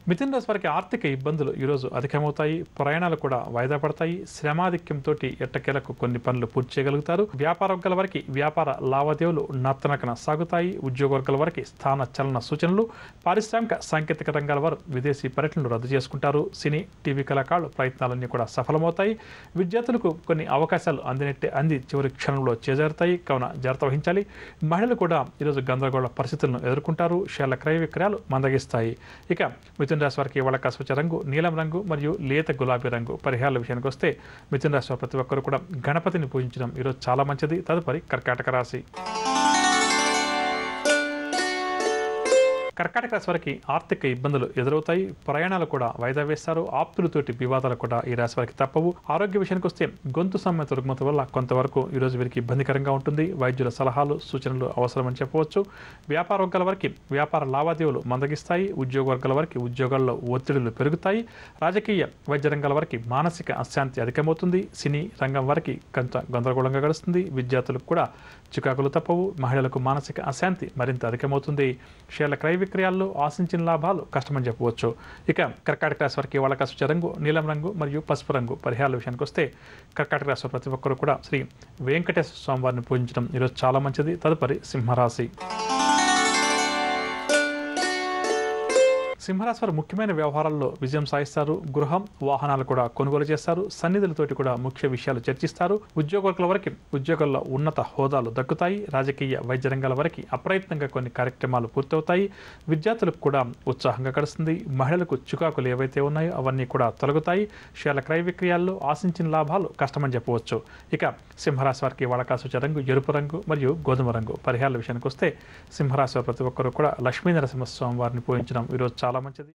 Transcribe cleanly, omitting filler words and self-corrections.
మిథున రాశి వారికి ఆర్థిక ఇబ్బందులు ఈరోజు అధికమవుతాయి. ప్రయాణాలు కూడా వాయిదా పడతాయి. శ్రమాధిక్యంతో ఎట్టకేలకు కొన్ని పనులు పూర్తి చేయగలుగుతారు. వ్యాపార వర్గాల వారికి వ్యాపార లావాదేవీలు నత్తనకన సాగుతాయి. ఉద్యోగ వర్గాల వారికి స్థాన చలన సూచనలు. పారిశ్రామిక సాంకేతిక రంగాల వారు విదేశీ పర్యటనలు రద్దు చేసుకుంటారు. సినీ టీవీ కళాకారులు ప్రయత్నాలన్నీ కూడా సఫలమవుతాయి. విద్యార్థులకు కొన్ని అవకాశాలు అంది చివరి క్షణంలో చేజారుతాయి. కావున జాగ్రత్త వహించాలి. మహిళలు కూడా ఈరోజు గందరగోళ పరిస్థితులను ఎదుర్కొంటారు. షేర్ల క్రయ విక్రయాలు మందగిస్తాయి. ఇక మిథున రాశి వారికి వాళ్ళ కసవచ్చ రంగు నీలం రంగు మరియు లేత గులాబీ రంగు. పరిహారాల విషయానికి వస్తే మిథున రాశి వారు ప్రతి ఒక్కరు కూడా గణపతిని పూజించడం ఈరోజు చాలా మంచిది. తదుపరి కర్కాటక రాశి. కర్కాటక రాశి వారికి ఆర్థిక ఇబ్బందులు ఎదురవుతాయి. ప్రయాణాలు కూడా వాయిదా వేస్తారు. ఆప్తులతోటి వివాదాలు కూడా ఈ రాశి వారికి తప్పవు. ఆరోగ్య విషయానికి వస్తే గొంతు సంబంధిత రుగ్మత వల్ల కొంతవరకు ఈరోజు వీరికి ఇబ్బందికరంగా ఉంటుంది. వైద్యుల సలహాలు సూచనలు అవసరమని చెప్పవచ్చు. వ్యాపార వర్గాల వారికి వ్యాపార లావాదేవీలు మందగిస్తాయి. ఉద్యోగ వర్గాల వారికి ఉద్యోగాల్లో ఒత్తిడులు పెరుగుతాయి. రాజకీయ వైద్య రంగాల వారికి మానసిక అశాంతి అధికమవుతుంది. సినీ రంగం వారికి కొంత గందరగోళంగా గడుస్తుంది. విద్యార్థులకు కూడా చికాకులు తప్పవు. మహిళలకు మానసిక అశాంతి మరింత అధికమవుతుంది. షేర్ల క్రయ విక్రయాల్లో ఆశించిన లాభాలు కష్టమని చెప్పవచ్చు. ఇక కర్కాటక రాశి వారికి వాళ్ళ కసవచ్చ రంగు నీలం రంగు మరియు పసుపు రంగు. పరిహారాల విషయానికి వస్తే కర్కాటక రాశి ప్రతి ఒక్కరు కూడా శ్రీ వెంకటేశ్వర స్వామి వారిని పూజించడం ఈరోజు చాలా మంచిది. తదుపరి సింహరాశి. సింహరాశి వారు ముఖ్యమైన వ్యవహారాల్లో విజయం సాధిస్తారు. గృహం వాహనాలు కూడా కొనుగోలు చేస్తారు. సన్నిధులతోటి కూడా ముఖ్య విషయాలు చర్చిస్తారు. ఉద్యోగుల వరకు ఉద్యోగాల్లో ఉన్నత హోదాలు దక్కుతాయి. రాజకీయ వైద్య రంగాల వరకు అప్రయత్నంగా కొన్ని కార్యక్రమాలు పూర్తవుతాయి. విద్యార్థులకు కూడా ఉత్సాహంగా గడుస్తుంది. మహిళలకు చికాకులు ఏవైతే ఉన్నాయో అవన్నీ కూడా తొలగుతాయి. షేర్ల క్రయ విక్రయాల్లో ఆశించిన లాభాలు కష్టమని చెప్పవచ్చు. ఇక సింహరాశి వారికి వాళ్ళ కసవచ్చ రంగు ఎరుపు రంగు మరియు గోధుమ రంగు. పరిహారాల విషయానికి వస్తే సింహరాశి వారు ప్రతి ఒక్కరు కూడా లక్ష్మీ నరసింహస్వామి వారిని పూజించడం ఈరోజు చాలా మంచిది.